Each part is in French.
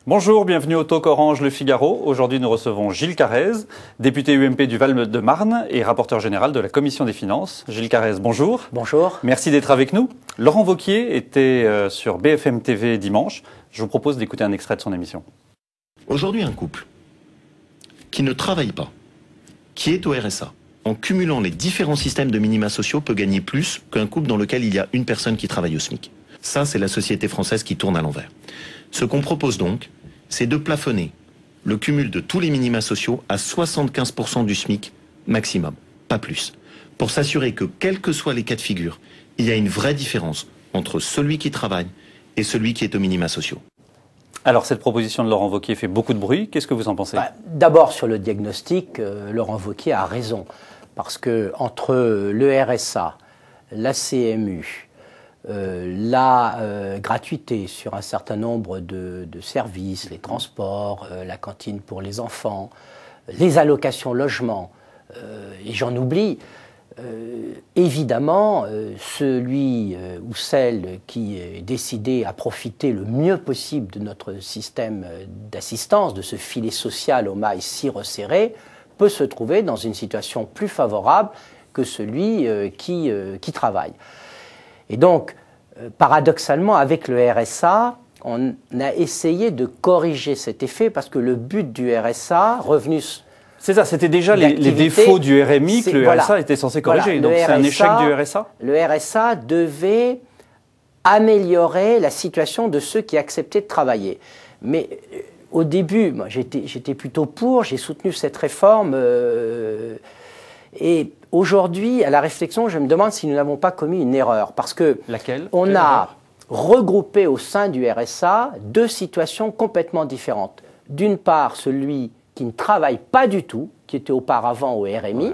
Bonjour, bienvenue au Talk Orange Le Figaro. Aujourd'hui, nous recevons Gilles Carrez, député UMP du Val-de-Marne et rapporteur général de la Commission des Finances. Gilles Carrez, bonjour. Bonjour. Merci d'être avec nous. Laurent Wauquiez était sur BFM TV dimanche. Je vous propose d'écouter un extrait de son émission. Aujourd'hui, un couple qui ne travaille pas, qui est au RSA, en cumulant les différents systèmes de minima sociaux, peut gagner plus qu'un couple dans lequel il y a une personne qui travaille au SMIC. Ça, c'est la société française qui tourne à l'envers. Ce qu'on propose donc, c'est de plafonner le cumul de tous les minima sociaux à 75% du SMIC maximum, pas plus. Pour s'assurer que, quels que soient les cas de figure, il y a une vraie différence entre celui qui travaille et celui qui est aux minima sociaux. Alors, cette proposition de Laurent Wauquiez fait beaucoup de bruit. Qu'est-ce que vous en pensez ? D'abord, sur le diagnostic, Laurent Wauquiez a raison. Parce que entre le RSA, la CMU, la gratuité sur un certain nombre de services, les transports, la cantine pour les enfants, les allocations logement, et j'en oublie, évidemment, celui ou celle qui est décidé à profiter le mieux possible de notre système d'assistance, de ce filet social aux mailles si resserrées, peut se trouver dans une situation plus favorable que celui qui travaille. Et donc, paradoxalement, avec le RSA, on a essayé de corriger cet effet parce que le but du RSA, revenus... C'est ça, c'était déjà les défauts du RMI que le RSA était censé corriger. Donc c'est un échec du RSA ? Le RSA devait améliorer la situation de ceux qui acceptaient de travailler. Mais au début, moi, j'étais plutôt pour, j'ai soutenu cette réforme. Et aujourd'hui, à la réflexion, je me demande si nous n'avons pas commis une erreur. Parce que laquelle ? On a regroupé au sein du RSA deux situations complètement différentes. D'une part, celui qui ne travaille pas du tout, qui était auparavant au RMI,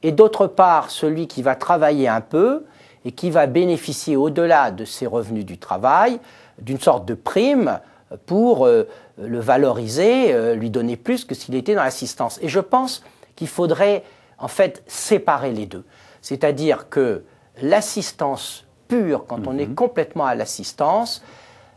et d'autre part, celui qui va travailler un peu et qui va bénéficier au-delà de ses revenus du travail d'une sorte de prime pour le valoriser, lui donner plus que s'il était dans l'assistance. Et je pense qu'il faudrait en fait séparer les deux. C'est-à-dire que l'assistance pure, quand on est complètement à l'assistance,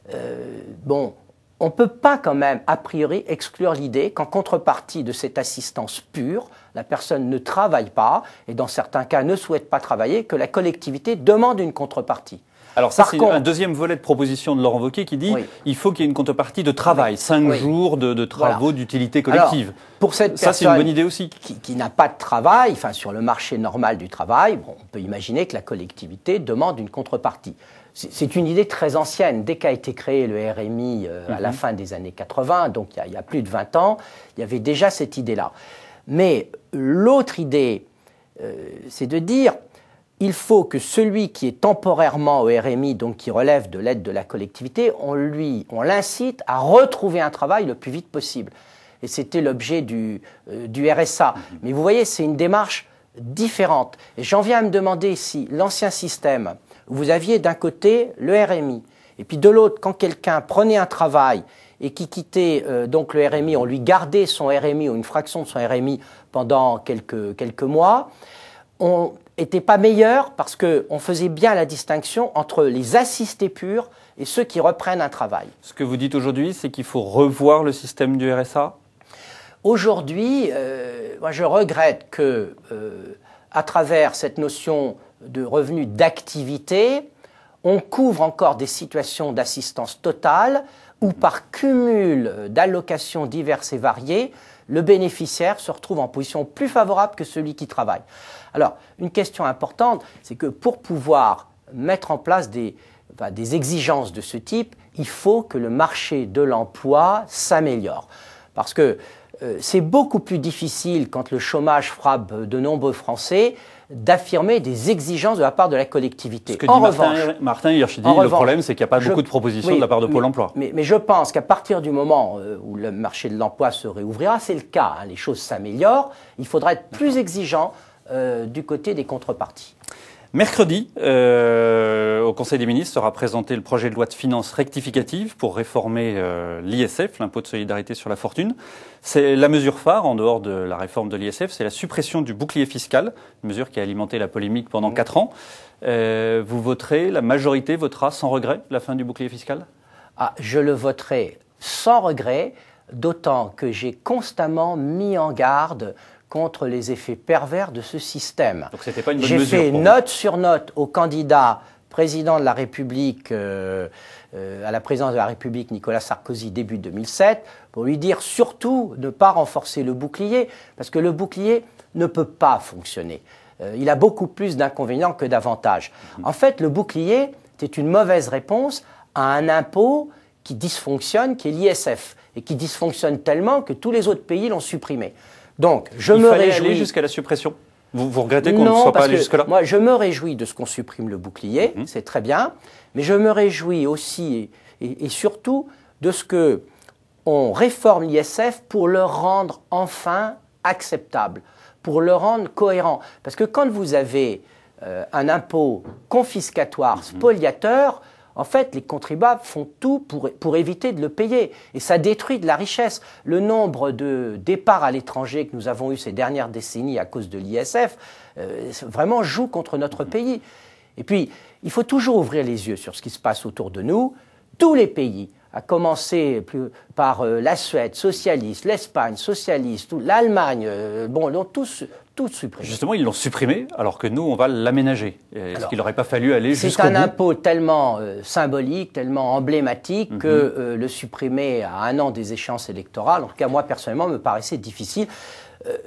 on ne peut pas quand même, a priori, exclure l'idée qu'en contrepartie de cette assistance pure, la personne ne travaille pas et dans certains cas ne souhaite pas travailler, que la collectivité demande une contrepartie. Alors ça, c'est un deuxième volet de proposition de Laurent Wauquiez qui dit il faut qu'il y ait une contrepartie de travail, 5 jours de travaux d'utilité collective. Alors, pour cette ça, c'est une bonne idée aussi. Qui n'a pas de travail, enfin sur le marché normal du travail, on peut imaginer que la collectivité demande une contrepartie. C'est une idée très ancienne. Dès qu'a été créé le RMI à la fin des années 80, donc il y a plus de 20 ans, il y avait déjà cette idée-là. Mais l'autre idée, c'est de dire il faut que celui qui est temporairement au RMI, donc qui relève de l'aide de la collectivité, on l'incite à retrouver un travail le plus vite possible. Et c'était l'objet du RSA. Mais vous voyez, c'est une démarche différente. Et j'en viens à me demander si l'ancien système, où vous aviez d'un côté le RMI, et puis de l'autre, quand quelqu'un prenait un travail et qui quittait donc le RMI, on lui gardait son RMI ou une fraction de son RMI pendant quelques mois, on n'était pas meilleur parce qu'on faisait bien la distinction entre les assistés purs et ceux qui reprennent un travail. Ce que vous dites aujourd'hui, c'est qu'il faut revoir le système du RSA ? Aujourd'hui, moi je regrette que, à travers cette notion de revenu d'activité, on couvre encore des situations d'assistance totale où par cumul d'allocations diverses et variées, le bénéficiaire se retrouve en position plus favorable que celui qui travaille. Alors, une question importante, c'est que pour pouvoir mettre en place des exigences de ce type, il faut que le marché de l'emploi s'améliore. Parce que c'est beaucoup plus difficile, quand le chômage frappe de nombreux Français, d'affirmer des exigences de la part de la collectivité. Ce que dit Martin Hirschidi, le problème, c'est qu'il n'y a pas beaucoup de propositions de la part de Pôle emploi. Mais je pense qu'à partir du moment où le marché de l'emploi se réouvrira, c'est le cas, les choses s'améliorent, il faudra être plus exigeant du côté des contreparties. Mercredi, au Conseil des ministres, sera présenté le projet de loi de finances rectificative pour réformer l'ISF, l'impôt de solidarité sur la fortune. C'est la mesure phare, en dehors de la réforme de l'ISF, c'est la suppression du bouclier fiscal, une mesure qui a alimenté la polémique pendant 4 ans. Vous voterez, la majorité votera sans regret la fin du bouclier fiscal ? Je le voterai sans regret, d'autant que j'ai constamment mis en garde contre les effets pervers de ce système. Donc c'était pas une bonne mesure. J'ai fait pour note sur note au candidat président de la République, à la présidence de la République, Nicolas Sarkozy, début 2007, pour lui dire surtout ne pas renforcer le bouclier, parce que le bouclier ne peut pas fonctionner. Il a beaucoup plus d'inconvénients que d'avantages. En fait, le bouclier, c'est une mauvaise réponse à un impôt qui dysfonctionne, qui est l'ISF, et qui dysfonctionne tellement que tous les autres pays l'ont supprimé. Donc, je me réjouis... Il fallait aller jusqu'à la suppression. Vous regrettez qu'on ne soit pas allé jusque-là? Moi, je me réjouis de ce qu'on supprime le bouclier, c'est très bien, mais je me réjouis aussi et surtout de ce qu'on réforme l'ISF pour le rendre enfin acceptable, pour le rendre cohérent. Parce que quand vous avez un impôt confiscatoire, spoliateur, en fait, les contribuables font tout pour éviter de le payer. Et ça détruit de la richesse. Le nombre de départs à l'étranger que nous avons eu ces dernières décennies à cause de l'ISF, vraiment joue contre notre pays. Et puis, il faut toujours ouvrir les yeux sur ce qui se passe autour de nous. Tous les pays, à commencer par la Suède, socialiste, l'Espagne, socialiste, l'Allemagne, l'ont tous supprimé. Justement, ils l'ont supprimé, alors que nous, on va l'aménager. Est-ce qu'il n'aurait pas fallu aller jusqu'au bout? C'est un impôt tellement symbolique, tellement emblématique, que le supprimer à 1 an des échéances électorales, en tout cas, moi, personnellement, me paraissait difficile.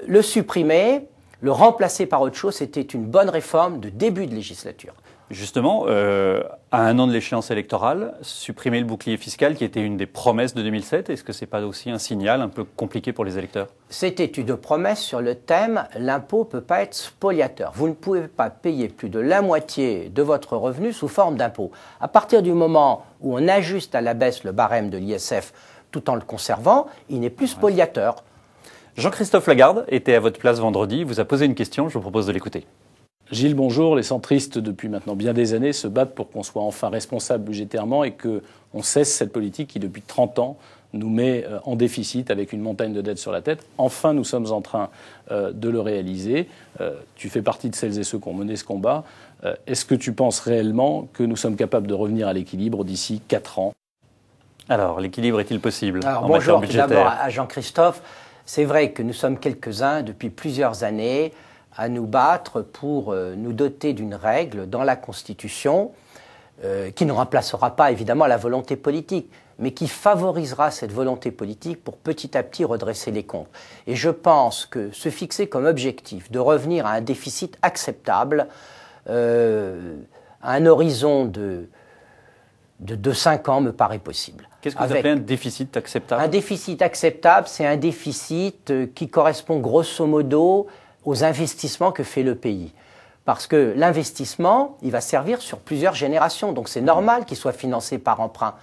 Le supprimer, le remplacer par autre chose, c'était une bonne réforme de début de législature. Justement, à 1 an de l'échéance électorale, supprimer le bouclier fiscal qui était une des promesses de 2007, est-ce que ce n'est pas aussi un signal un peu compliqué pour les électeurs? C'était une promesse sur le thème « l'impôt ne peut pas être spoliateur ». Vous ne pouvez pas payer plus de la moitié de votre revenu sous forme d'impôt. À partir du moment où on ajuste à la baisse le barème de l'ISF tout en le conservant, il n'est plus spoliateur. Jean-Christophe Lagarde était à votre place vendredi, il vous a posé une question, je vous propose de l'écouter. Gilles, bonjour. Les centristes, depuis maintenant bien des années, se battent pour qu'on soit enfin responsable budgétairement et qu'on cesse cette politique qui, depuis 30 ans, nous met en déficit avec une montagne de dettes sur la tête. Enfin, nous sommes en train de le réaliser. Tu fais partie de celles et ceux qui ont mené ce combat. Est-ce que tu penses réellement que nous sommes capables de revenir à l'équilibre d'ici 4 ans? Alors, l'équilibre est-il possible en bonjour, matière budgétaire? Tout d'abord à Jean-Christophe. C'est vrai que nous sommes quelques-uns depuis plusieurs années à nous battre pour nous doter d'une règle dans la Constitution qui ne remplacera pas évidemment la volonté politique, mais qui favorisera cette volonté politique pour petit à petit redresser les comptes. Et je pense que se fixer comme objectif de revenir à un déficit acceptable, à un horizon de 5 ans me paraît possible. Qu'est-ce que vous appelez un déficit acceptable? Un déficit acceptable, c'est un déficit qui correspond grosso modo aux investissements que fait le pays. Parce que l'investissement, il va servir sur plusieurs générations, donc c'est normal qu'il soit financé par emprunt.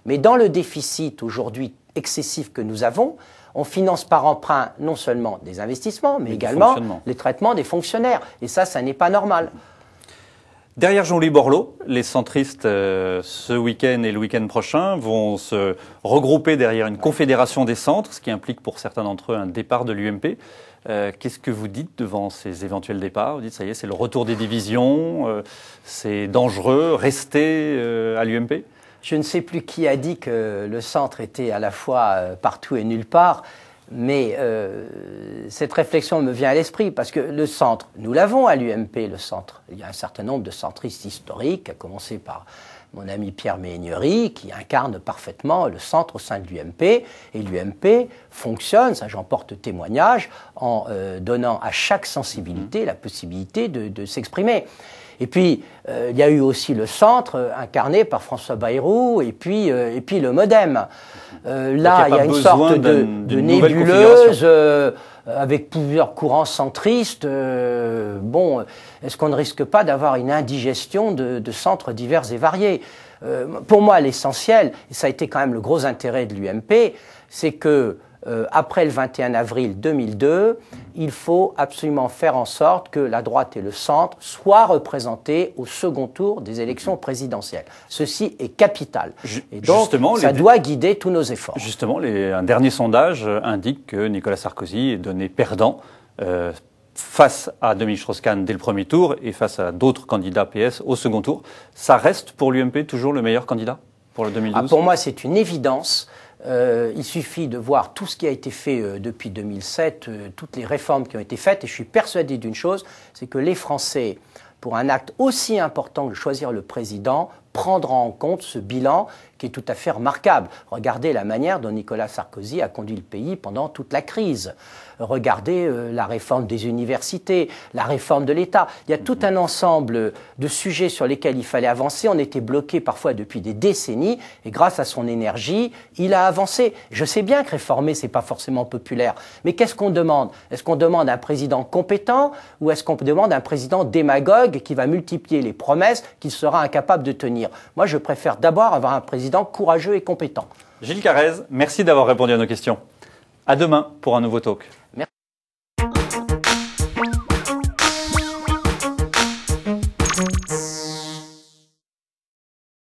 Mais dans le déficit aujourd'hui excessif que nous avons, on finance par emprunt non seulement des investissements, mais également les traitements des fonctionnaires. Et ça n'est pas normal. Derrière Jean-Louis Borloo, les centristes, ce week-end et le week-end prochain, vont se regrouper derrière une confédération des centres, ce qui implique pour certains d'entre eux un départ de l'UMP. Qu'est-ce que vous dites devant ces éventuels départs? Vous dites, ça y est, c'est le retour des divisions, c'est dangereux, rester à l'UMP? Je ne sais plus qui a dit que le centre était à la fois partout et nulle part, mais cette réflexion me vient à l'esprit, parce que le centre, nous l'avons à l'UMP, le centre. Il y a un certain nombre de centristes historiques, à commencer par mon ami Pierre Méhaignerie, qui incarne parfaitement le centre au sein de l'UMP. Et l'UMP fonctionne, ça j'en porte témoignage, en donnant à chaque sensibilité la possibilité de s'exprimer. Et puis, il y a eu aussi le centre, incarné par François Bayrou, et puis le MoDem. Là, il y a une sorte de nébuleuse avec plusieurs courants centristes. Est-ce qu'on ne risque pas d'avoir une indigestion de centres divers et variés? Pour moi, l'essentiel, et ça a été quand même le gros intérêt de l'UMP, c'est que après le 21 avril 2002, il faut absolument faire en sorte que la droite et le centre soient représentés au second tour des élections présidentielles. Ceci est capital. Et donc, ça doit guider tous nos efforts. Justement, un dernier sondage indique que Nicolas Sarkozy est donné perdant face à Dominique Strauss-Kahn dès le premier tour et face à d'autres candidats PS au second tour. Ça reste pour l'UMP toujours le meilleur candidat pour le 2012? Pour moi, c'est une évidence. Il suffit de voir tout ce qui a été fait depuis 2007, toutes les réformes qui ont été faites, et je suis persuadé d'une chose, c'est que les Français, pour un acte aussi important que choisir le président, prendront en compte ce bilan qui est tout à fait remarquable. Regardez la manière dont Nicolas Sarkozy a conduit le pays pendant toute la crise. Regardez la réforme des universités, la réforme de l'État. Il y a tout un ensemble de sujets sur lesquels il fallait avancer. On était bloqué parfois depuis des décennies et grâce à son énergie, il a avancé. Je sais bien que réformer, c'est pas forcément populaire. Mais qu'est-ce qu'on demande? Est-ce qu'on demande un président compétent ou est-ce qu'on demande un président démagogue qui va multiplier les promesses qu'il sera incapable de tenir? Moi, je préfère d'abord avoir un président courageux et compétent. Gilles Carrez, merci d'avoir répondu à nos questions. À demain pour un nouveau talk.